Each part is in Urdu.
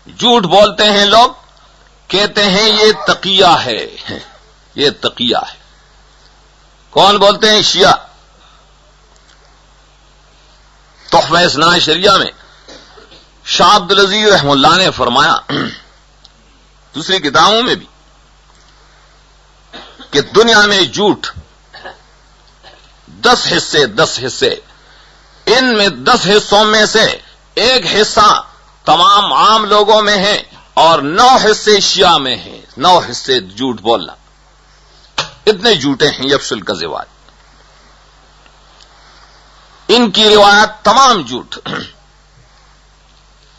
جھوٹ بولتے ہیں لوگ، کہتے ہیں یہ تقیہ ہے، یہ تقیہ ہے۔ کون بولتے ہیں؟ شیعہ۔ تحفہ اثنا شریعہ میں شاہ عبدالعزیز رحمہ اللہ نے فرمایا، دوسری کتابوں میں بھی، کہ دنیا میں جھوٹ 10 حصے، ان میں 10 حصوں میں سے ایک حصہ تمام عام لوگوں میں ہے اور 9 حصے شیعہ میں ہیں۔ 9 حصے جھوٹ بولنا، اتنے جھوٹے ہیں یفشل الکذبات۔ ان کی روایت تمام جھوٹ،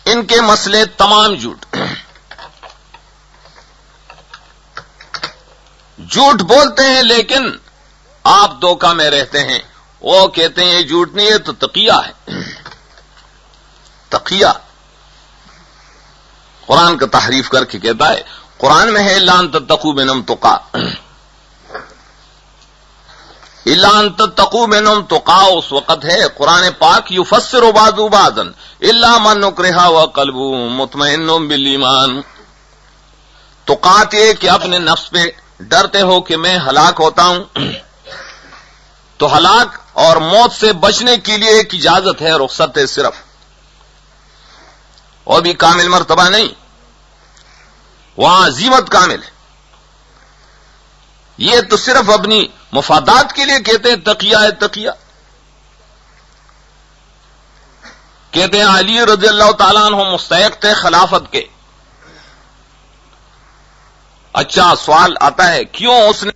ان کے مسئلے تمام جھوٹ۔ جھوٹ بولتے ہیں لیکن آپ دھوکہ میں رہتے ہیں۔ وہ کہتے ہیں یہ جھوٹ نہیں ہے تو تقیہ ہے۔ تقیہ قرآن کا تحریف کر کے کہتا ہے، قرآن میں ہے لان تتقوا منہم تقا، لان تتقوا منہم تقا اس وقت ہے قرآن پاک یفسر بعضہ بعضا الا من اکرہ وقلبہ مطمئن بالایمان۔ تقات یہ کہ اپنے نفس پہ ڈرتے ہو کہ میں ہلاک ہوتا ہوں، تو ہلاک اور موت سے بچنے کے لیے ایک اجازت ہے، رخصت ہے صرف، اور بھی کامل مرتبہ نہیں، وہاں عزیمت کامل ہے۔ یہ تو صرف اپنی مفادات کے لیے کہتے ہیں تقیہ ہے تقیہ۔ کہتے ہیں علی رضی اللہ تعالیٰ عنہ مستحق تھے خلافت کے۔ اچھا سوال آتا ہے کیوں اس نے،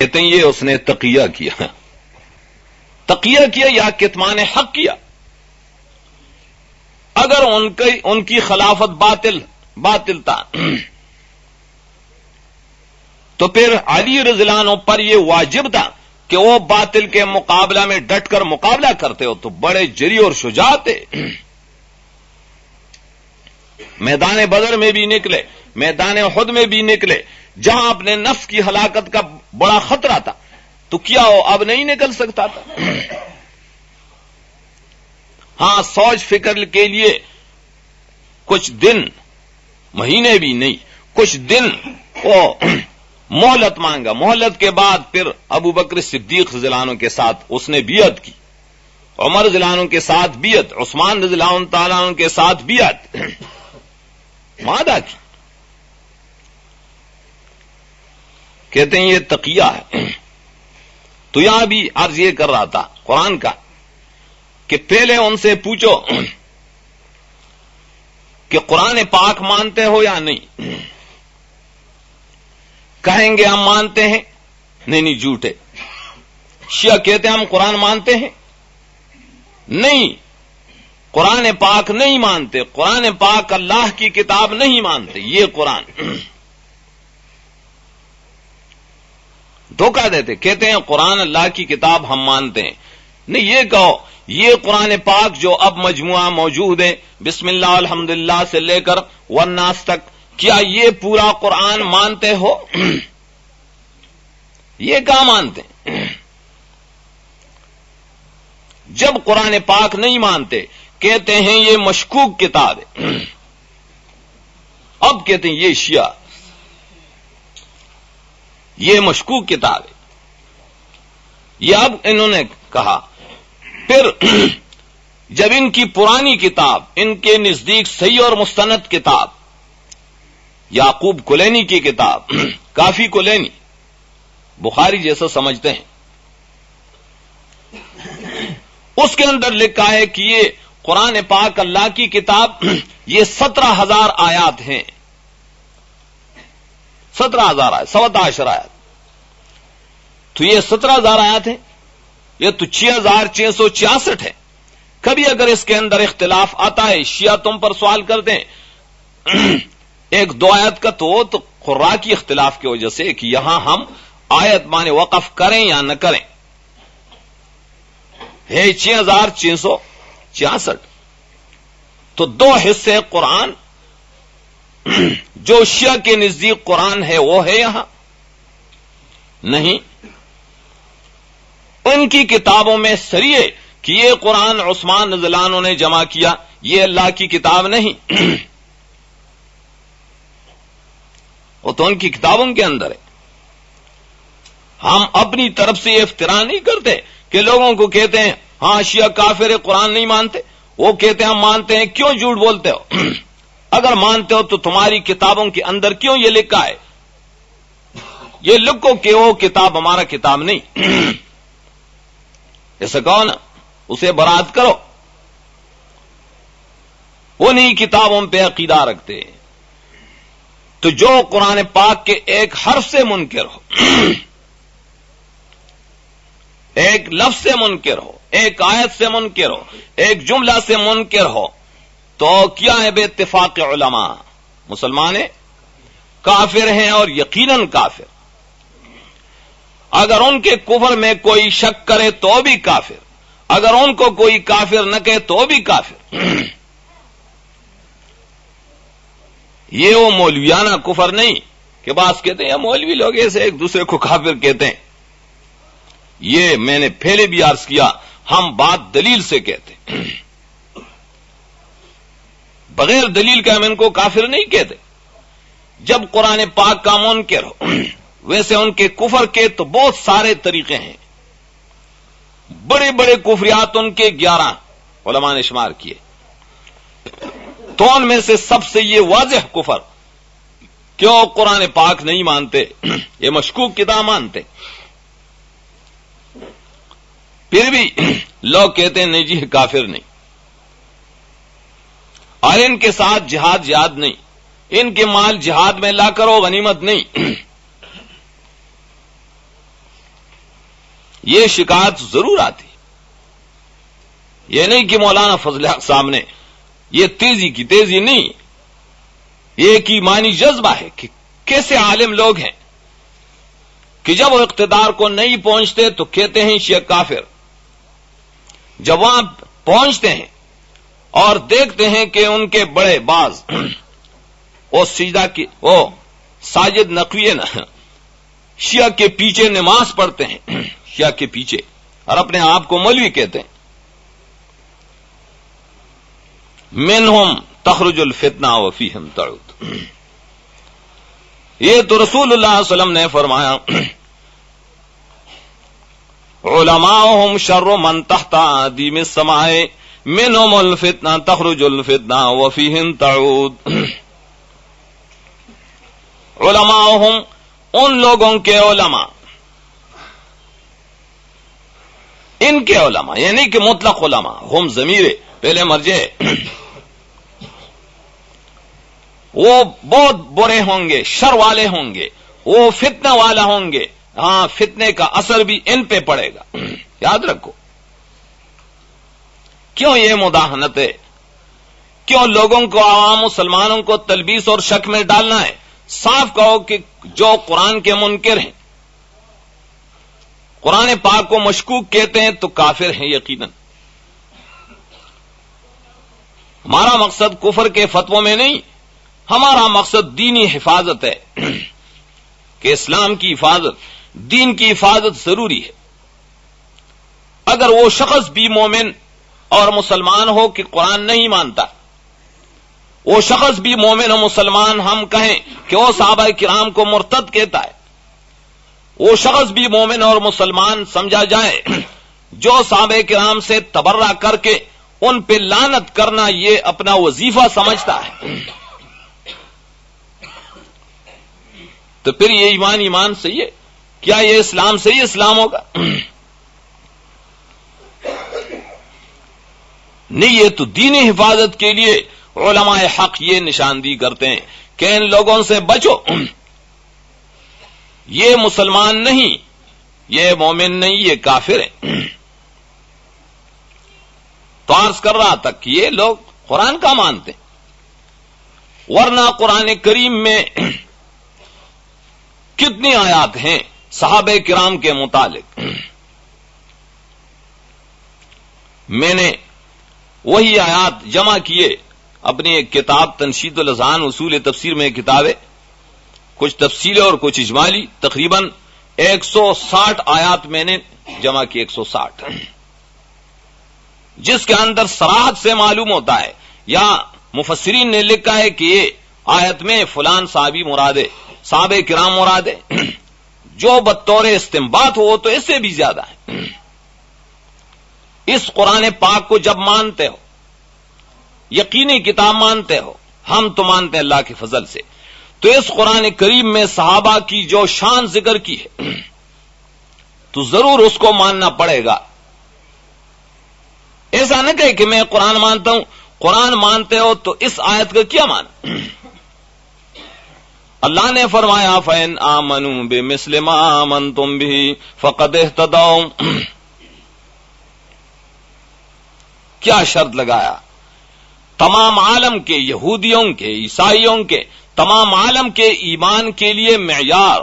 کہتے ہیں یہ اس نے تقیہ کیا، تقیہ کیا یا کتمان حق کیا۔ اگر ان کی خلافت باطل تھا تو پھر علی رضی اللہ عنہ پر یہ واجب تھا کہ وہ باطل کے مقابلہ میں ڈٹ کر مقابلہ کرتے ہو، تو بڑے جری اور شجاع تھے۔ میدان بدر میں بھی نکلے، میدان احد میں بھی نکلے، جہاں اپنے نفس کی ہلاکت کا بڑا خطرہ تھا، تو کیا ہو اب نہیں نکل سکتا تھا؟ ہاں سوچ فکر کے لیے کچھ دن، مہینے بھی نہیں، کچھ دن وہ مہلت مانگا، مہلت کے بعد پھر ابو بکر صدیق رضی اللہ عنہ کے ساتھ اس نے بیعت کی، عمر رضی اللہ عنہ کے ساتھ بیعت، عثمان رضی اللہ تعالیٰ عنہ کے ساتھ بیعت مادہ کی۔ کہتے ہیں یہ تقیہ ہے۔ تو یہاں بھی عرض یہ کر رہا تھا قرآن کا کہ پہلے ان سے پوچھو کہ قرآن پاک مانتے ہو یا نہیں؟ کہیں گے ہم مانتے ہیں، نہیں جھوٹے۔ شیعہ کہتے ہیں ہم قرآن مانتے ہیں، نہیں قرآن پاک نہیں مانتے، قرآن پاک اللہ کی کتاب نہیں مانتے، یہ قرآن دھوکہ دیتے، کہتے ہیں قرآن اللہ کی کتاب ہم مانتے ہیں۔ نہیں، یہ کہو یہ قرآن پاک جو اب مجموعہ موجود ہے بسم اللہ الحمدللہ سے لے کر والناس تک، کیا یہ پورا قرآن مانتے ہو؟ یہ کہاں مانتے ہیں؟ جب قرآن پاک نہیں مانتے کہتے ہیں یہ مشکوک کتاب ہے، اب کہتے ہیں یہ شیعہ یہ مشکوک کتاب ہے، یہ اب انہوں نے کہا۔ پھر جب ان کی پرانی کتاب، ان کے نزدیک صحیح اور مستند کتاب، یعقوب کلینی کی کتاب، کافی کلینی بخاری جیسا سمجھتے ہیں، اس کے اندر لکھا ہے کہ یہ قرآن پاک اللہ کی کتاب، یہ 17,000 آیات ہیں، 17,000 آیات، 17 آیات، تو یہ 17,000 آیات ہیں، یہ تو 6,666 ہے۔ کبھی اگر اس کے اندر اختلاف آتا ہے، شیعہ تم پر سوال کرتے ہیں 1-2 آیت کا، تو قراء کی اختلاف کی وجہ سے کہ یہاں ہم آیت مانے وقف کریں یا نہ کریں، ہے 6,666، تو 2 حصے قرآن جو شیعہ کے نزدیک قرآن ہے وہ ہے یہاں نہیں۔ ان کی کتابوں میں صریح ہے کہ یہ قرآن عثمان رضی اللہ عنہ نے جمع کیا، یہ اللہ کی کتاب نہیں۔ تو ان کی کتابوں کے اندر ہے. ہم اپنی طرف سے یہ افتراء نہیں کرتے کہ لوگوں کو کہتے ہیں ہاں شیعہ کافر ہے، قرآن نہیں مانتے. وہ کہتے ہیں ہم مانتے ہیں. کیوں جھوٹ بولتے ہو؟ اگر مانتے ہو تو تمہاری کتابوں کے اندر کیوں یہ لکھا ہے؟ یہ لکھو کہ وہ کتاب ہمارا کتاب نہیں. ایسا کہو نا، اسے برات کرو. انہی کتابوں پہ عقیدہ رکھتے ہیں. تو جو قرآن پاک کے ایک حرف سے منکر ہو، ایک لفظ سے منکر ہو، ایک آیت سے منکر ہو، ایک جملہ سے منکر ہو، تو کیا ہے بے اتفاق علماء؟ مسلمان ہیں، کافر ہیں، اور یقیناً کافر. اگر ان کے کفر میں کوئی شک کرے تو بھی کافر، اگر ان کو کوئی کافر نہ کہے تو بھی کافر. یہ وہ مولویانہ کفر نہیں کہ بعض کہتے ہیں مولوی لوگ ایسے ایک دوسرے کو کافر کہتے ہیں. یہ میں نے پہلے بھی عرض کیا، ہم بات دلیل سے کہتے ہیں. بغیر دلیل کے ہم ان کو کافر نہیں کہتے. جب قرآن پاک کا منکر ہو، ویسے ان کے کفر کے تو بہت سارے طریقے ہیں. بڑے بڑے کفریات ان کے 11 علماء نے شمار کیے. تو ان میں سے سب سے یہ واضح کفر، کیوں قرآن پاک نہیں مانتے، یہ مشکوک کتاب مانتے، پھر بھی لوگ کہتے ہیں نہیں جی کافر نہیں. اور ان کے ساتھ جہاد نہیں، ان کے مال جہاد میں لا کرو غنیمت نہیں. یہ شکایت ضرور آتی. یہ نہیں کہ مولانا فضل حق صاحب نے یہ تیزی نہیں، یہ ایک ایمانی جذبہ ہے کہ کیسے عالم لوگ ہیں کہ جب وہ اقتدار کو نہیں پہنچتے تو کہتے ہیں شیعہ کافر. جب وہاں پہنچتے ہیں اور دیکھتے ہیں کہ ان کے بڑے باز وہ سجدہ کی وہ ساجد نقوی نا شیعہ کے پیچھے نماز پڑھتے ہیں، شیعہ کے پیچھے، اور اپنے آپ کو مولوی کہتے ہیں. منہم تخرج الفتنہ وفیہم تعود. یہ تو رسول اللہ صلی اللہ علیہ وسلم نے فرمایا علماؤہم شر من تحت عدیم السماء منہم الفتنہ تخرج الفتنہ وفیہم تعود. علماؤہم ان لوگوں کے علماء، ان کے علماء یعنی کہ مطلق علماء، ہم ضمیر پہلے مرجع، وہ بہت برے ہوں گے، شر والے ہوں گے، وہ فتنہ والا ہوں گے. ہاں فتنے کا اثر بھی ان پہ پڑے گا. یاد رکھو. کیوں یہ مداحنت ہے؟ کیوں لوگوں کو، عوام مسلمانوں کو تلبیس اور شک میں ڈالنا ہے؟ صاف کہو کہ جو قرآن کے منکر ہیں، قرآن پاک کو مشکوک کہتے ہیں تو کافر ہیں یقیناً. ہمارا مقصد کفر کے فتووں میں نہیں، ہمارا مقصد دینی حفاظت ہے کہ اسلام کی حفاظت، دین کی حفاظت ضروری ہے. اگر وہ شخص بھی مومن اور مسلمان ہو کہ قرآن نہیں مانتا، وہ شخص بھی مومن اور مسلمان ہم کہیں کہ وہ صحابہ کرام کو مرتد کہتا ہے، وہ شخص بھی مومن اور مسلمان سمجھا جائے جو صحابہ کرام سے تبرہ کر کے ان پہ لعنت کرنا یہ اپنا وظیفہ سمجھتا ہے، تو پھر یہ ایمان صحیح ہے؟ کیا یہ اسلام صحیح اسلام ہوگا؟ نہیں. یہ تو دینی حفاظت کے لیے علماء حق یہ نشاندہی کرتے ہیں کہ ان لوگوں سے بچو، یہ مسلمان نہیں، یہ مومن نہیں، یہ کافر ہیں. تو عرض کر رہا تھا کہ یہ لوگ قرآن کا مانتے ہیں، ورنہ قرآن کریم میں کتنی آیات ہیں صحابہ کرام کے متعلق. میں نے وہی آیات جمع کیے اپنی ایک کتاب تنشید الاذہان اصول تفسیر میں کتاب ہے، کچھ تفصیلی اور کچھ اجمالی، تقریباً 160 آیات میں نے جمع کی، 160، جس کے اندر صراحت سے معلوم ہوتا ہے یا مفسرین نے لکھا ہے کہ یہ آیت میں فلان صحابی مراد ہے، صحابہ کرام مراد ہے، جو بطور استنباط ہو تو اس سے بھی زیادہ ہے۔ اس قرآن پاک کو جب مانتے ہو، یقینی کتاب مانتے ہو، ہم تو مانتے ہیں اللہ کے فضل سے، تو اس قرآن کریم میں صحابہ کی جو شان ذکر کی ہے تو ضرور اس کو ماننا پڑے گا۔ ایسا نہ کہے کہ میں قرآن مانتا ہوں، قرآن مانتے ہو تو اس آیت کا کیا معنی؟ اللہ نے فرمایا فَإِنْ آمَنُوا بِمِثْلِ مَا آمَنْتُمْ بِهِ فَقَدْ اهْتَدَوْا۔ کیا شرط لگایا؟ تمام عالم کے، یہودیوں کے، عیسائیوں کے، تمام عالم کے ایمان کے لیے معیار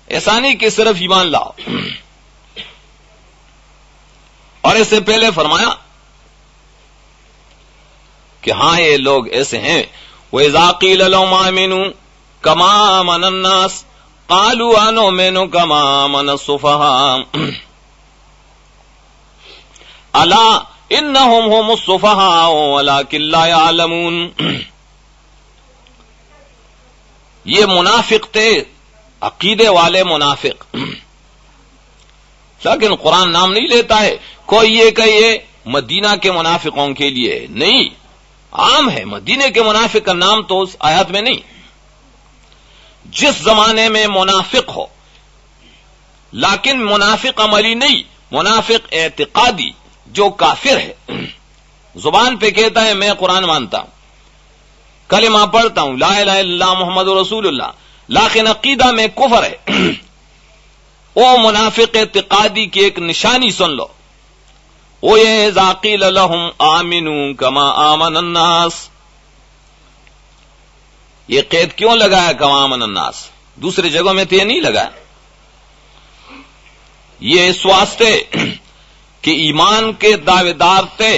ایسا نہیں کہ صرف ایمان لاؤ، اور اس سے پہلے فرمایا کہ ہاں یہ لوگ ایسے ہیں وَإِذَا قِيلَ لَهُمْ آمِنُوا كَمَا آمَنَ النَّاسُ قَالُوا أَنُؤْمِنُ كَمَا آمَنَ السُّفَهَاءُ أَلَا إِنَّهُمْ هُمُ السُّفَهَاءُ وَلَكِنْ لَا يَعْلَمُونَ۔ یہ منافق تھے، عقیدے والے منافق، لیکن قرآن نام نہیں لیتا ہے کوئی یہ کہ یہ مدینہ کے منافقوں کے لیے نہیں، عام ہے، مدینے کے منافق کا نام تو اس آیات میں نہیں۔ جس زمانے میں منافق ہو لیکن منافق عملی نہیں، منافق اعتقادی جو کافر ہے، زبان پہ کہتا ہے میں قرآن مانتا ہوں، کلمہ پڑھتا ہوں لا الہ الا اللہ محمد رسول اللہ، لیکن عقیدہ میں کفر ہے، وہ منافق اعتقادی کی ایک نشانی سن لو، وہ یہ اذا قیل لہم آمنوا کما آمن الناس۔ یہ قید کیوں لگایا کما آمن الناس؟ دوسری جگہوں میں تو یہ نہیں لگایا، یہ اس واسطے کہ ایمان کے دعوے دار تھے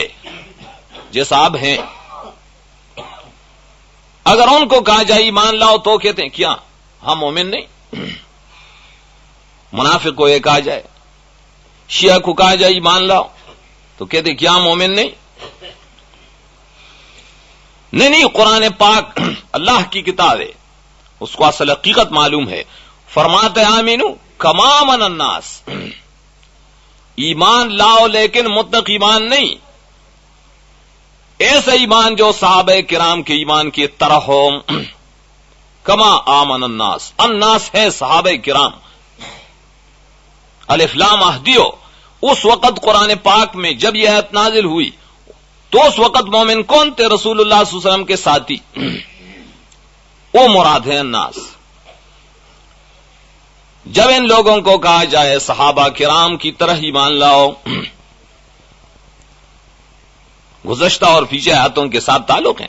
جیسا اب ہیں، اگر ان کو کہا جائے ایمان لاؤ تو کہتے ہیں کیا ہم مومن نہیں؟ منافق کو یہ کہا جائے، شیعہ کو کہا جائے ایمان لاؤ تو کہتے کیا مومن نہیں؟ نہیں، قرآن پاک اللہ کی کتاب ہے، اس کو اصل حقیقت معلوم ہے، فرماتے آمینو کما آمن الناس، ایمان لاؤ لیکن مطلق ایمان نہیں، ایسا ایمان جو صحابہ کرام کے ایمان کی طرح ہو۔ کما آمن الناس، الناس ہے صحابہ کرام، الف لام اہدیو۔ اس وقت قرآن پاک میں جب یہ آیت نازل ہوئی تو اس وقت مومن کون تھے؟ رسول اللہ صلی اللہ علیہ وسلم کے ساتھی، وہ مراد ہے الناس۔ جب ان لوگوں کو کہا جائے صحابہ کرام کی طرح ایمان لاؤ، گزشتہ اور پیچھے آیاتوں کے ساتھ تعلق ہے،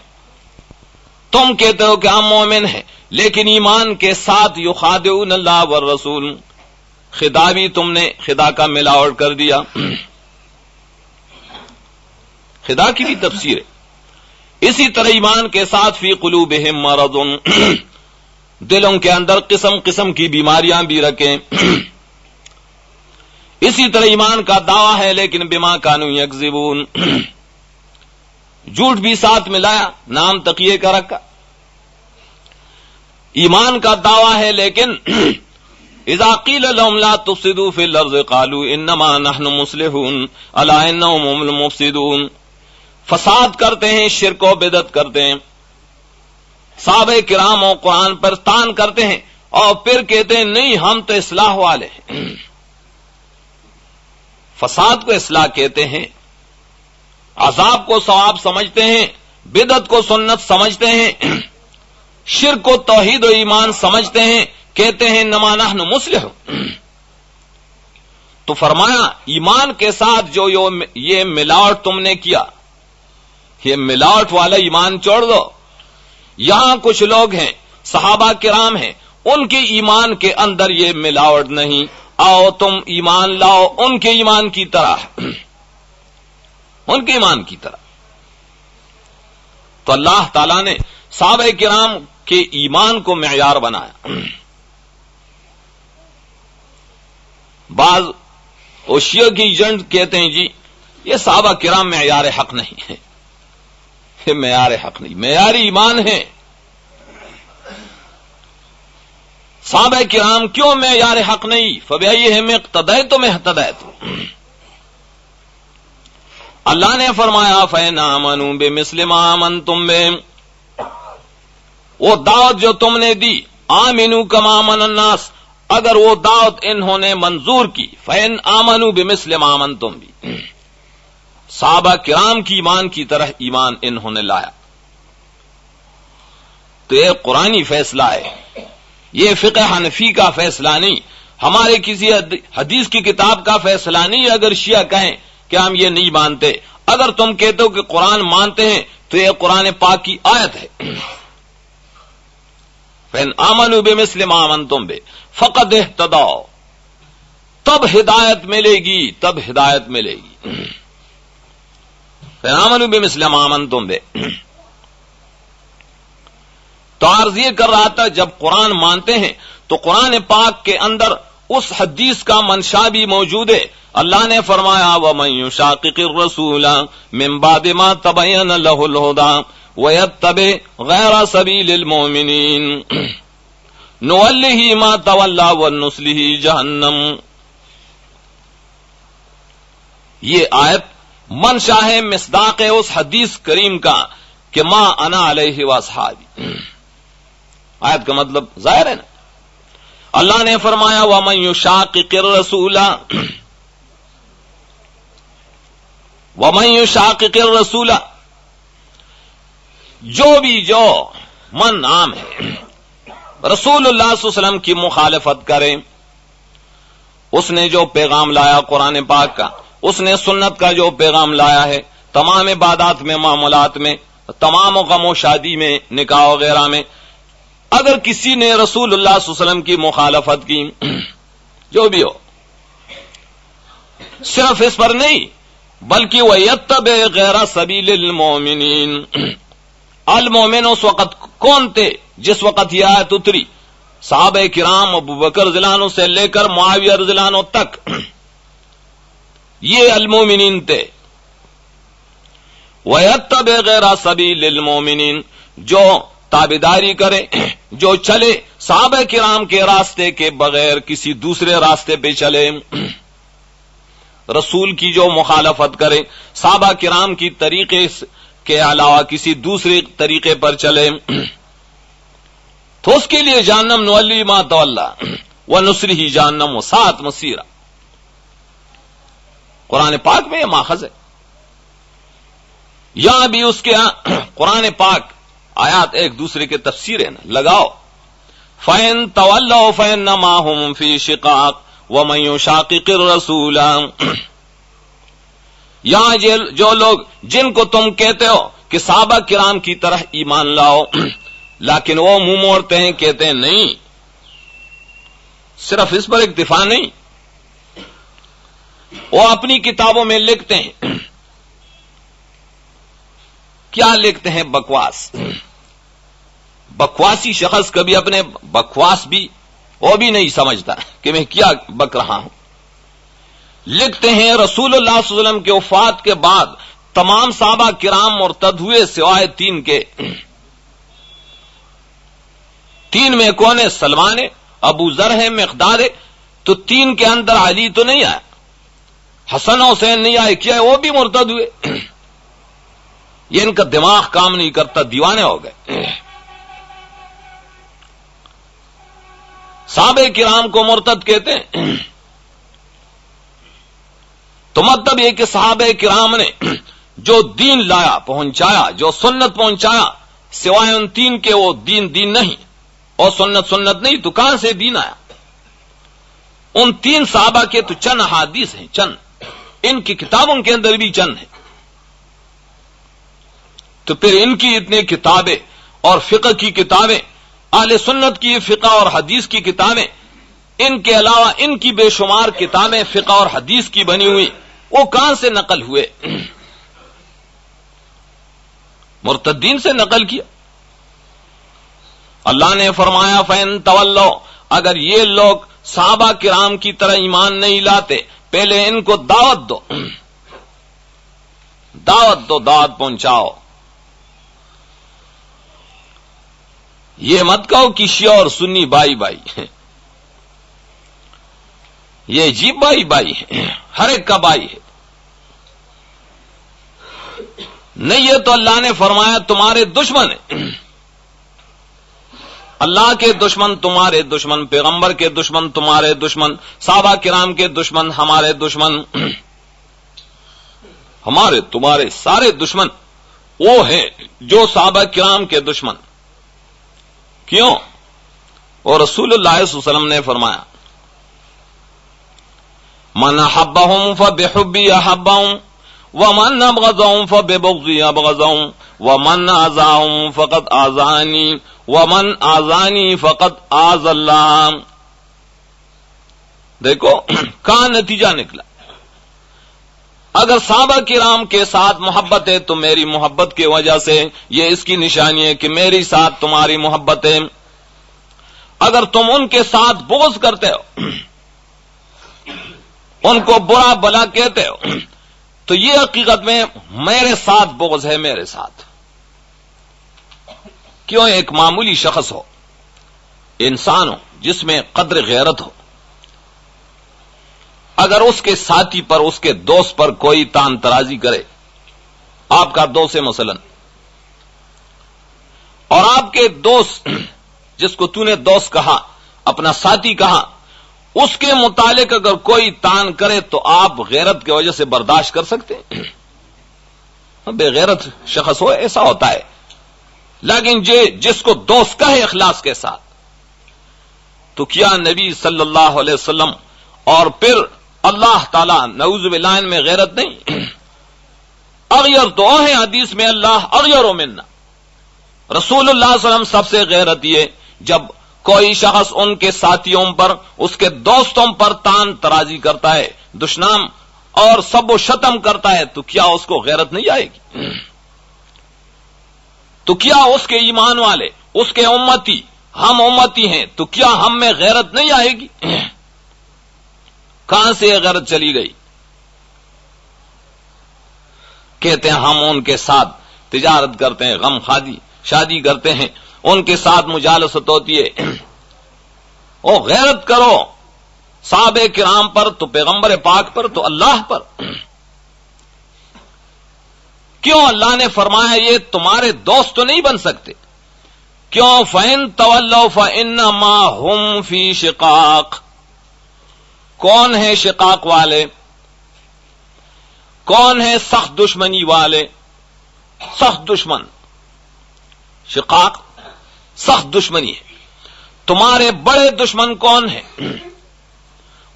تم کہتے ہو کہ ہم مومن ہیں لیکن ایمان کے ساتھ یخادعون اللہ والرسول، خدا بھی تم نے خدا کا ملاوٹ کر دیا۔ خدا کی بھی تفسیر ہے، اسی طرح ایمان کے ساتھ فی قلوبہم مرض، دلوں کے اندر قسم قسم کی بیماریاں بھی رکھیں۔ اسی طرح ایمان کا دعویٰ ہے لیکن بما کانوا یکذبون، جھوٹ بھی ساتھ ملایا، نام تقیے کا رکھا۔ ایمان کا دعویٰ ہے لیکن اذا قیل لهم لا تفسدوا فی الارض قالوا انما نحن مصلحون الا انهم هم المفسدون، فساد کرتے ہیں، شرک و بدعت کرتے ہیں، صحابہ کرام و قرآن پر تان کرتے ہیں اور پھر کہتے ہیں نہیں ہم تو اصلاح والے ہیں۔ فساد کو اصلاح کہتے ہیں، عذاب کو ثواب سمجھتے ہیں، بدعت کو سنت سمجھتے ہیں، شرک کو توحید و ایمان سمجھتے ہیں، کہتے ہیں انما نحن مصلحون۔ تو فرمایا ایمان کے ساتھ جو یہ ملاوٹ تم نے کیا، یہ ملاوٹ والا ایمان چھوڑ دو۔ یہاں کچھ لوگ ہیں صحابہ کرام ہیں، ان کے ایمان کے اندر یہ ملاوٹ نہیں، آؤ تم ایمان لاؤ ان کے ایمان کی طرح، ان کے ایمان کی طرح۔ تو اللہ تعالیٰ نے صحابہ کرام کے ایمان کو معیار بنایا۔ بعض شیعہ کی ایجنٹ کہتے ہیں جی یہ صحابہ کرام معیار حق نہیں ہے، یہ معیار حق نہیں، معیار ایمان ہے۔ صحابہ کرام کیوں معیار حق نہیں؟ فبأیہم اقتدیتم اہتدیتم، اللہ نے فرمایا فإن آمنوا بمثل ما آمنتم بہ، وہ دعوت جو تم نے دی، آمنوا کما آمن الناس، اگر وہ دعوت انہوں نے منظور کی، فإن آمنوا بمثل ما آمنتم بہ، صحابہ کرام کی ایمان کی طرح ایمان انہوں نے لایا، تو یہ قرآنی فیصلہ ہے، یہ فقہ حنفی کا فیصلہ نہیں، ہمارے کسی حدیث کی کتاب کا فیصلہ نہیں۔ اگر شیعہ کہیں کہ ہم یہ نہیں مانتے، اگر تم کہتے ہو کہ قرآن مانتے ہیں تو یہ قرآن پاک کی آیت ہے، فإن آمنوا بمثل ما آمنتم بہ فقد اہتدوا، تب ہدایت ملے گی، تب ہدایت ملے گی۔ فإن آمنوا بمثل ما آمنتم بہ، تو عرض یہ کر رہا تھا جب قرآن مانتے ہیں تو قرآن پاک کے اندر اس حدیث کا منشا بھی موجود ہے۔ اللہ نے فرمایا وَمَن يُشَاقِقِ الرَّسُولَ مِن بَعْدِ مَا تَبَيَّنَ لَهُ الْهُدَى وَيَتَّبِعْ غَيْرَ سَبِيلِ الْمُؤْمِنِينَ نُوَلِّهِ مَا تَوَلَّى وَنُصْلِهِ جَهَنَّمَ، یہ آیت منشا ہے مصداق اس حدیث کریم کا کہ ما انا علیہ واصحابی، آیت کا مطلب ظاہر ہے نا۔ اللہ نے فرمایا وَمَن يُشَاقِقِ الرَّسُولَ، وَمَن يُشَاقِقِ الرَّسُولَ، جو من عام ہے، رسول اللہ صلی اللہ علیہ وسلم کی مخالفت کرے، اس نے جو پیغام لایا قرآن پاک کا، اس نے سنت کا جو پیغام لایا ہے، تمام عبادات میں، معاملات میں، تمام غم و شادی میں، نکاح وغیرہ میں، اگر کسی نے رسول اللہ صلی اللہ علیہ وسلم کی مخالفت کی، جو بھی ہو، صرف اس پر نہیں بلکہ وَيَتَّبِعْ غَيْرَ سَبِيلِ الْمُؤْمِنِينَ، المومن اس وقت کون تھے جس وقت یہ آیت اتری؟ صحابہ کرام ابو بکر رضی اللہ عنہ سے لے کر معاویہ رضی اللہ عنہ تک، یہ المومنین تھے۔ وَيَتَّبِعْ غَيْرَ سَبِيلِ الْمُؤْمِنِينَ، جو تابعداری کرے، جو چلے صحابہ کرام کے راستے کے بغیر کسی دوسرے راستے پہ چلے، رسول کی جو مخالفت کرے، صحابہ کرام کی طریقے کے علاوہ کسی دوسرے طریقے پر چلے، تو اس کے لیے جہنم نولی ما تولا ونصرہ جہنم وساءت مصیرا، قرآن پاک میں یہ ماخذ ہے۔ یہاں بھی اس کے قرآن پاک آیات ایک دوسرے کے تفسیر ہے نا، لگاؤ فَإِن تَوَلَّوْا فَإِنَّمَا هُمْ فِي شِقَاقٍ وَمَن يُشَاقِقِ الرَّسُولَ، یہاں جو لوگ جن کو تم کہتے ہو کہ صحابہ کرام کی طرح ایمان لاؤ، لیکن وہ منہ موڑتے ہیں، کہتے ہیں نہیں، صرف اس پر اکتفا نہیں، وہ اپنی کتابوں میں لکھتے ہیں، کیا لکھتے ہیں؟ بکواس۔ بکواسی شخص کبھی اپنے بکواس بھی وہ بھی نہیں سمجھتا کہ میں کیا بک رہا ہوں۔ لکھتے ہیں رسول اللہ صلی اللہ علیہ وسلم کے وفات کے بعد تمام صحابہ کرام مرتد ہوئے سوائے 3 کے۔ 3 میں کون ہے؟ سلمان ہے، ابو ذر ہے، مقداد ہے، تو 3 کے اندر علی تو نہیں آیا، حسن حسین نہیں آئے، کیا وہ بھی مرتد ہوئے؟ یہ ان کا دماغ کام نہیں کرتا، دیوانے ہو گئے۔ صحابہ کرام کو مرتد کہتے ہیں، تو مطلب یہ کہ صحابہ کرام نے جو دین لایا، پہنچایا، جو سنت پہنچایا، سوائے ان 3 کے وہ دین نہیں، اور سنت نہیں، تو کہاں سے دین آیا؟ ان 3 صحابہ کے تو چند احادیث ہیں، چند، ان کی کتابوں کے اندر بھی چند ہیں، تو پھر ان کی اتنی کتابیں اور فقہ کی کتابیں، اہل سنت کی فقہ اور حدیث کی کتابیں، ان کے علاوہ ان کی بے شمار کتابیں فقہ اور حدیث کی بنی ہوئی، وہ کہاں سے نقل ہوئے؟ مرتدین سے نقل کیا۔ اللہ نے فرمایا فَإِن تَوَلَّوْا، اگر یہ لوگ صحابہ کرام کی طرح ایمان نہیں لاتے، پہلے ان کو دعوت دو، دعوت پہنچاؤ۔ یہ مت کہو کہ شیعہ اور سنی بائی یہ عجیب بائی ہے، ہر ایک کا بائی ہے. نہیں، یہ تو اللہ نے فرمایا تمہارے دشمن ہیں. اللہ کے دشمن تمہارے دشمن، پیغمبر کے دشمن تمہارے دشمن، صحابہ کرام کے دشمن ہمارے دشمن، ہمارے تمہارے سارے دشمن وہ ہیں جو صحابہ کرام کے دشمن. کیوں؟ اور رسول اللہ صلی اللہ علیہ وسلم نے فرمایا من احبهم فبحبی احبهم ومن ابغضهم فببغضی ابغضهم ومن آذاهم فقد آذانی ومن آذانی فقد آذ اللہ. دیکھو کہاں نتیجہ نکلا. اگر صحابہ کرام کے ساتھ محبت ہے تو میری محبت کی وجہ سے یہ اس کی نشانی ہے کہ میری ساتھ تمہاری محبت ہے. اگر تم ان کے ساتھ بغض کرتے ہو، ان کو برا بلا کہتے ہو، تو یہ حقیقت میں میرے ساتھ بغض ہے. میرے ساتھ کیوں؟ ایک معمولی شخص ہو، انسان ہو جس میں قدر غیرت ہو، اگر اس کے ساتھی پر، اس کے دوست پر کوئی تان ترازی کرے، آپ کا دوست ہے مثلا، اور آپ کے دوست جس کو تو نے دوست کہا، اپنا ساتھی کہا، اس کے متعلق اگر کوئی تان کرے تو آپ غیرت کی وجہ سے برداشت کر سکتے ہیں؟ بے غیرت شخص ہو ایسا ہوتا ہے. لیکن جس کو دوست کہے اخلاص کے ساتھ، تو کیا نبی صلی اللہ علیہ وسلم اور پھر اللہ تعالی نعوذ باللہ میں غیرت نہیں؟ اغیر تو ہے حدیث میں اللہ اغیر منا. رسول اللہ صلی اللہ علیہ وسلم سب سے غیرت یہ جب کوئی شخص ان کے ساتھیوں پر، اس کے دوستوں پر تان ترازی کرتا ہے، دشنام اور سب و شتم کرتا ہے، تو کیا اس کو غیرت نہیں آئے گی؟ تو کیا اس کے ایمان والے، اس کے امتی، ہم امتی ہیں، تو کیا ہم میں غیرت نہیں آئے گی؟ کہاں سے یہ غیرت چلی گئی؟ کہتے ہیں ہم ان کے ساتھ تجارت کرتے ہیں، غم خادی شادی کرتے ہیں، ان کے ساتھ مجالست ہوتی ہے. او غیرت کرو صحابہ کرام پر، تو پیغمبر پاک پر، تو اللہ پر. کیوں اللہ نے فرمایا یہ تمہارے دوست تو نہیں بن سکتے؟ کیوں؟ فَإِن تَوَلَّوْا فَإِنَّمَا هُمْ فِي شِقَاقٍ. کون ہے شقاق والے؟ کون ہے سخت دشمنی والے؟ سخت دشمن، شقاق سخت دشمنی ہے. تمہارے بڑے دشمن کون ہیں؟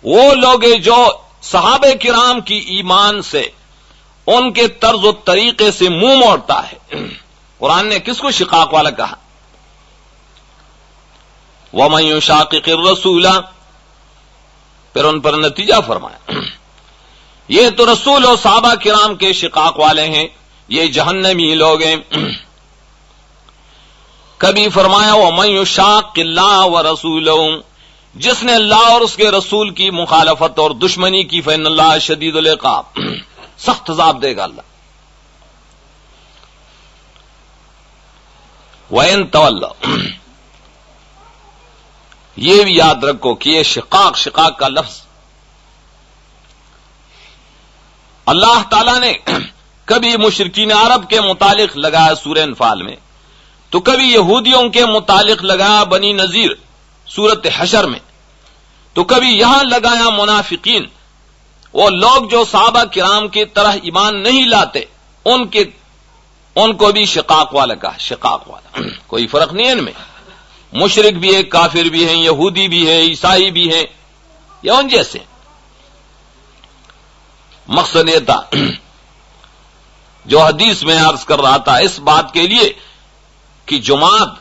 وہ لوگ جو صحابہ کرام کی ایمان سے، ان کے طرز و طریقے سے منہ موڑتا ہے. قرآن نے کس کو شقاق والا کہا؟ وَمَن يُشَاقِقِ الرَّسُولَ، پھر ان پر نتیجہ فرمایا یہ تو رسول اور صحابہ کرام کے شقاق والے ہیں، یہ جہنمی لوگ ہیں. کبھی فرمایا وَمَن يُشَاقِ اللَّهَ وَرَسُولَهُ، جس نے اللہ اور اس کے رسول کی مخالفت اور دشمنی کی، فَإِنَّ اللَّهَ شَدِيدُ الْعِقَابِ، سخت عذاب دے گا اللہ. وَإِن تَوَلَّوْا، یہ بھی یاد رکھو کہ یہ شقاق کا لفظ اللہ تعالی نے کبھی مشرکین عرب کے متعلق لگایا سورہ انفال میں، تو کبھی یہودیوں کے متعلق لگایا بنی نذیر سورت حشر میں، تو کبھی یہاں لگایا منافقین، وہ لوگ جو صحابہ کرام کی طرح ایمان نہیں لاتے، ان کو بھی شقاق والا کہا. شقاق والا کوئی فرق نہیں ہے ان میں، مشرک بھی ہے، کافر بھی ہیں، یہودی بھی ہے، عیسائی بھی ہے، یا ان جیسے. مقصد یہ تھا جو حدیث میں عرض کر رہا تھا، اس بات کے لیے کہ جماعت،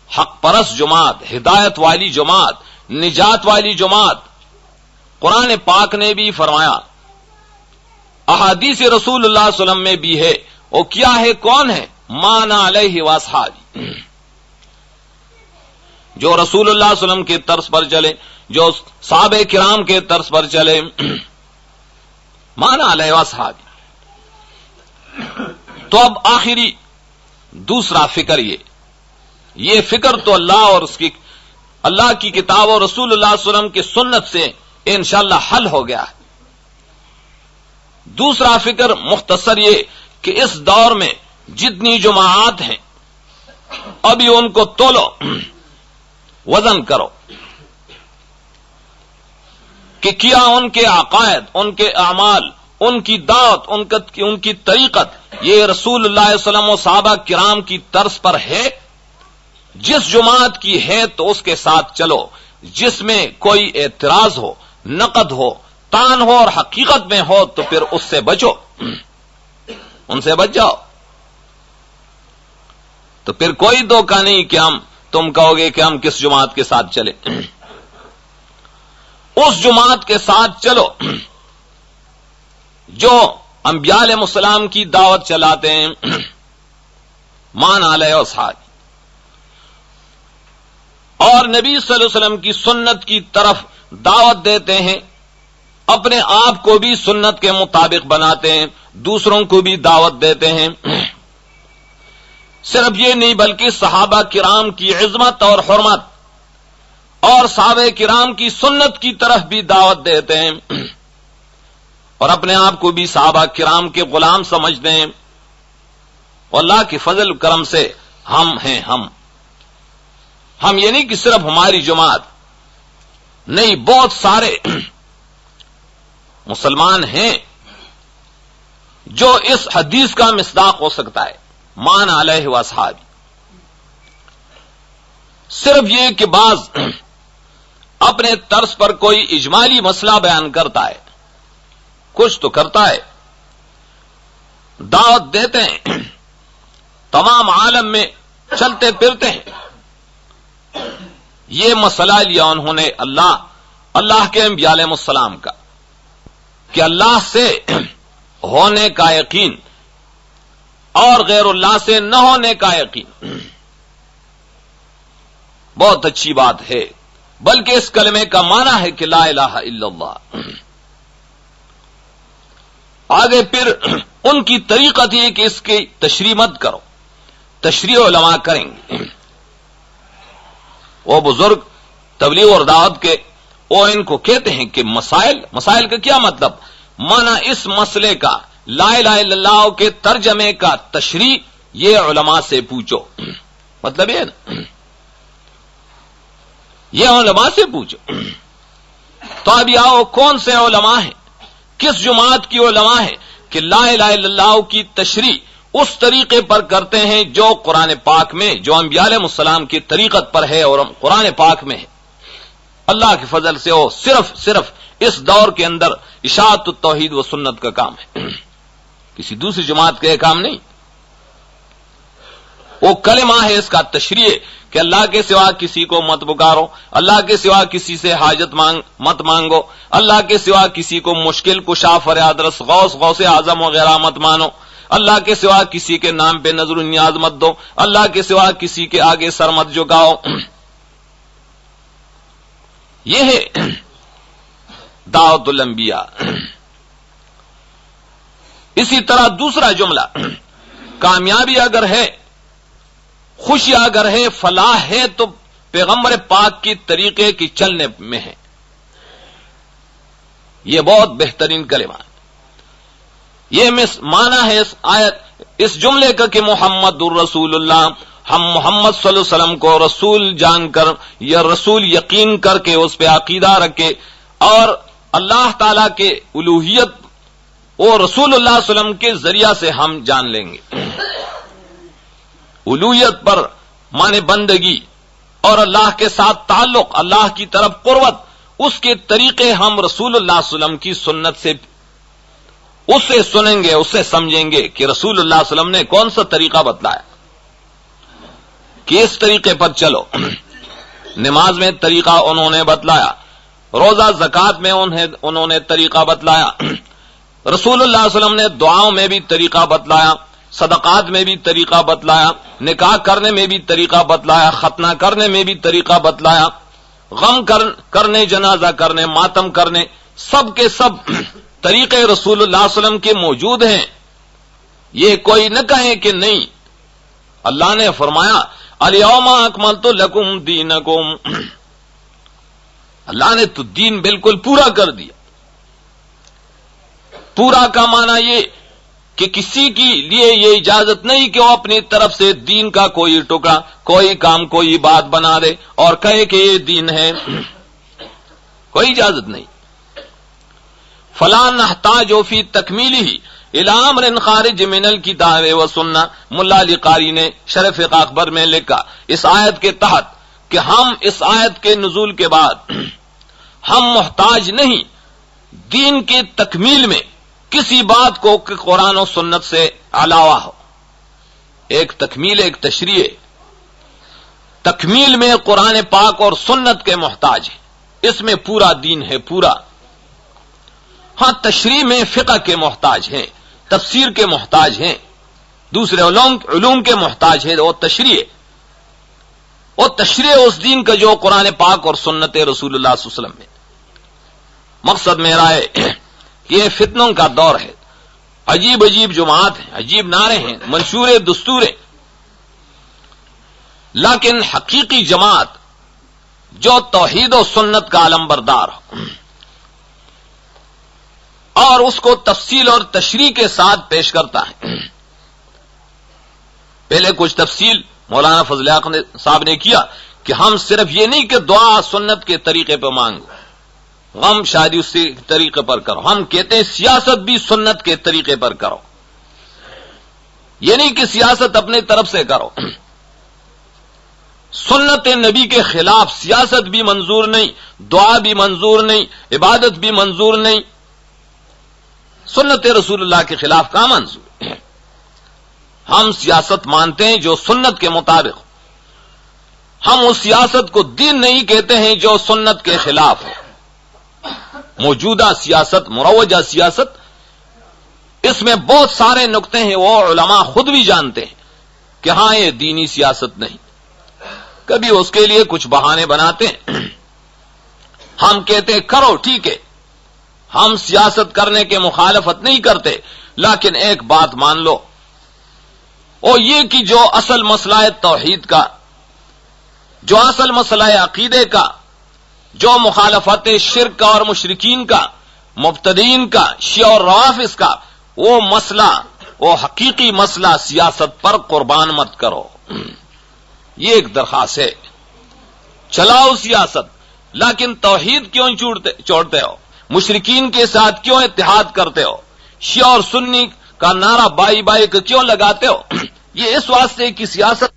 حق پرست جماعت، ہدایت والی جماعت، نجات والی جماعت، قرآن پاک نے بھی فرمایا، احادیث رسول اللہ صلی اللہ علیہ وسلم میں بھی ہے. وہ کیا ہے؟ کون ہے؟ مَا أَنَا عَلَيْهِ وَأَصْحَابِي، جو رسول اللہ صلی اللہ علیہ وسلم کے طرز پر چلے، جو صحابہ کرام کے طرز پر چلے. مَا أَنَا عَلَيْهِ وَأَصْحَابِي. تو اب آخری دوسرا فکر یہ فکر تو اللہ اور اس کی اللہ کی کتاب اور رسول اللہ صلی اللہ علیہ وسلم کی سنت سے انشاءاللہ حل ہو گیا ہے۔ دوسرا فکر مختصر یہ کہ اس دور میں جتنی جماعات ہیں ابھی ان کو تولو، وزن کرو کہ کیا ان کے عقائد، ان کے اعمال، ان کی دعوت، ان کی طریقت یہ رسول اللہ علیہ وسلم و صحابہ کرام کی طرز پر ہے؟ جس جماعت کی ہے تو اس کے ساتھ چلو، جس میں کوئی اعتراض ہو، نقد ہو، طعن ہو اور حقیقت میں ہو تو پھر اس سے بچو، ان سے بچ جاؤ۔ تو پھر کوئی دھوکہ نہیں کہ تم کہو گے کہ ہم کس جماعت کے ساتھ چلیں۔ اس جماعت کے ساتھ چلو جو انبیاء علیہ السلام کی دعوت چلاتے ہیں، مان علیہ اصحاب، اور نبی صلی اللہ علیہ وسلم کی سنت کی طرف دعوت دیتے ہیں، اپنے آپ کو بھی سنت کے مطابق بناتے ہیں، دوسروں کو بھی دعوت دیتے ہیں۔ صرف یہ نہیں بلکہ صحابہ کرام کی عظمت اور حرمت اور صحابہ کرام کی سنت کی طرف بھی دعوت دیتے ہیں، اور اپنے آپ کو بھی صحابہ کرام کے غلام سمجھتے ہیں۔ اللہ کے فضل کرم سے ہم ہیں، ہم یہ نہیں کہ صرف ہماری جماعت، نہیں، بہت سارے مسلمان ہیں جو اس حدیث کا مصداق ہو سکتا ہے، مان علیہ واصحابہ۔ صرف یہ کہ بعض اپنے طرز پر کوئی اجمالی مسئلہ بیان کرتا ہے، کچھ تو کرتا ہے، دعوت دیتے ہیں، تمام عالم میں چلتے پھرتے ہیں۔ یہ مسئلہ لیا انہوں نے اللہ کے انبیاء علیہ السلام کا کہ اللہ سے ہونے کا یقین اور غیر اللہ سے نہ ہونے کا یقین بہت اچھی بات ہے، بلکہ اس کلمے کا معنی ہے کہ لا الہ الا اللہ۔ آگے پھر ان کی طریقت یہ کہ اس کی تشریح مت کرو، تشریح علماء کریں گے، وہ بزرگ تبلیغ اور دعوت کے، وہ ان کو کہتے ہیں کہ مسائل کا کیا مطلب؟ معنی اس مسئلے کا، لا الہ الا اللہ کے ترجمے کا تشریح یہ علماء سے پوچھو، مطلب یہ نا، یہ علماء سے پوچھو۔ تو اب آؤ کون سے علماء ہیں، کس جماعت کی علماء ہیں کہ لا الہ الا اللہ کی تشریح اس طریقے پر کرتے ہیں جو قرآن پاک میں، جو انبیاء علیہ السلام کی طریقت پر ہے اور قرآن پاک میں ہے۔ اللہ کے فضل سے وہ صرف اس دور کے اندر اشاعت التوحید و سنت کا کام ہے، کسی دوسری جماعت کا یہ کام نہیں۔ وہ کلمہ ہے، اس کا تشریح کہ اللہ کے سوا کسی کو مت پکارو، اللہ کے سوا کسی سے حاجت مت مانگو، اللہ کے سوا کسی کو مشکل کشا فریاد رس غوث اعظم وغیرہ مت مانو، اللہ کے سوا کسی کے نام پہ نظر و نیاز مت دو، اللہ کے سوا کسی کے آگے سر مت جھکاؤ۔ یہ ہے دعوت الانبیاء۔ اسی طرح دوسرا جملہ، کامیابی اگر ہے، خوشی اگر ہے، فلاح ہے تو پیغمبر پاک کی طریقے کی چلنے میں ہے۔ یہ بہت بہترین کلمہ ہے۔ یہ معنی ہے اس جملے کا کہ محمد الرسول اللہ، ہم محمد صلی اللہ علیہ وسلم کو رسول جان کر یا رسول یقین کر کے اس پہ عقیدہ رکھے، اور اللہ تعالی کے الوہیت وہ رسول اللہ صلی اللہ علیہ وسلم کے ذریعہ سے ہم جان لیں گے۔ الوہیت پر مانے بندگی اور اللہ کے ساتھ تعلق، اللہ کی طرف قربت، اس کے طریقے ہم رسول اللہ صلی اللہ علیہ وسلم کی سنت سے اسے سنیں گے، اسے سمجھیں گے کہ رسول اللہ صلی اللہ علیہ وسلم نے کون سا طریقہ بتلایا کہ اس طریقے پر چلو۔ نماز میں طریقہ انہوں نے بتلایا، روزہ زکات میں انہوں نے طریقہ بتلایا، رسول اللہ صلی اللہ علیہ وسلم نے دعاؤں میں بھی طریقہ بتلایا، صدقات میں بھی طریقہ بتلایا، نکاح کرنے میں بھی طریقہ بتلایا، ختنہ کرنے میں بھی طریقہ بتلایا، غم کرنے، جنازہ کرنے، ماتم کرنے، سب کے سب طریقے رسول اللہ صلی اللہ علیہ وسلم کے موجود ہیں۔ یہ کوئی نہ کہے کہ نہیں، اللہ نے فرمایا الیوم اکملت لکم دینکم، اللہ نے تو دین بالکل پورا کر دیا. پورا کا معنی یہ کہ کسی کی لیے یہ اجازت نہیں کہ وہ اپنی طرف سے دین کا کوئی ٹکڑا، کوئی کام، کوئی بات بنا دے اور کہے کہ یہ دین ہے. کوئی اجازت نہیں. فلا نحتاج فی تکمیلہ الی امر خارج من الکتاب و سنہ. ملا علی قاری نے شرح فقہ اکبر میں لکھا اس آیت کے تحت کہ ہم اس آیت کے نزول کے بعد ہم محتاج نہیں دین کی تکمیل میں کسی بات کو کہ قرآن و سنت سے علاوہ ہو. ایک تکمیل، ایک تشریح. تکمیل میں قرآن پاک اور سنت کے محتاج ہے، اس میں پورا دین ہے، پورا. ہاں تشریح میں فقہ کے محتاج ہیں، تفسیر کے محتاج ہیں، دوسرے علوم کے محتاج ہیں. وہ تشریح، وہ تشریح اس دین کا جو قرآن پاک اور سنت رسول اللہ صلی اللہ علیہ وسلم میں. مقصد میرا ہے یہ فتنوں کا دور ہے، عجیب عجیب جماعت ہیں، عجیب نعرے ہیں، منشور دستوریں، لیکن حقیقی جماعت جو توحید و سنت کا علم بردار ہو اور اس کو تفصیل اور تشریح کے ساتھ پیش کرتا ہے. پہلے کچھ تفصیل مولانا فضل حق صاحب نے کیا کہ ہم صرف یہ نہیں کہ دعا سنت کے طریقے پہ مانگو، غم شادی اسی طریقے پر کرو. ہم کہتے ہیں سیاست بھی سنت کے طریقے پر کرو. یہ نہیں کہ سیاست اپنے طرف سے کرو. سنت نبی کے خلاف سیاست بھی منظور نہیں، دعا بھی منظور نہیں، عبادت بھی منظور نہیں. سنت رسول اللہ کے خلاف کہاں منظور ہے؟ ہم سیاست مانتے ہیں جو سنت کے مطابق ہو. ہم اس سیاست کو دین نہیں کہتے ہیں جو سنت کے خلاف ہو. موجودہ سیاست، مروجہ سیاست، اس میں بہت سارے نقطے ہیں، وہ علماء خود بھی جانتے ہیں کہ ہاں یہ دینی سیاست نہیں. کبھی اس کے لیے کچھ بہانے بناتے ہیں. ہم کہتے ہیں کرو، ٹھیک ہے، ہم سیاست کرنے کے مخالفت نہیں کرتے، لیکن ایک بات مان لو، اور یہ کہ جو اصل مسئلہ ہے توحید کا، جو اصل مسئلہ ہے عقیدے کا، جو مخالفت شرک کا اور مشرکین کا، مبتدئین کا، شیعہ اور روافض کا، وہ مسئلہ، وہ حقیقی مسئلہ سیاست پر قربان مت کرو. یہ ایک درخواست ہے. چلاؤ سیاست، لیکن توحید کیوں چھوڑتے ہو؟ مشرکین کے ساتھ کیوں اتحاد کرتے ہو؟ شیعہ اور سنی کا نعرہ بائی بائی کیوں لگاتے ہو؟ یہ اس واسطے کی سیاست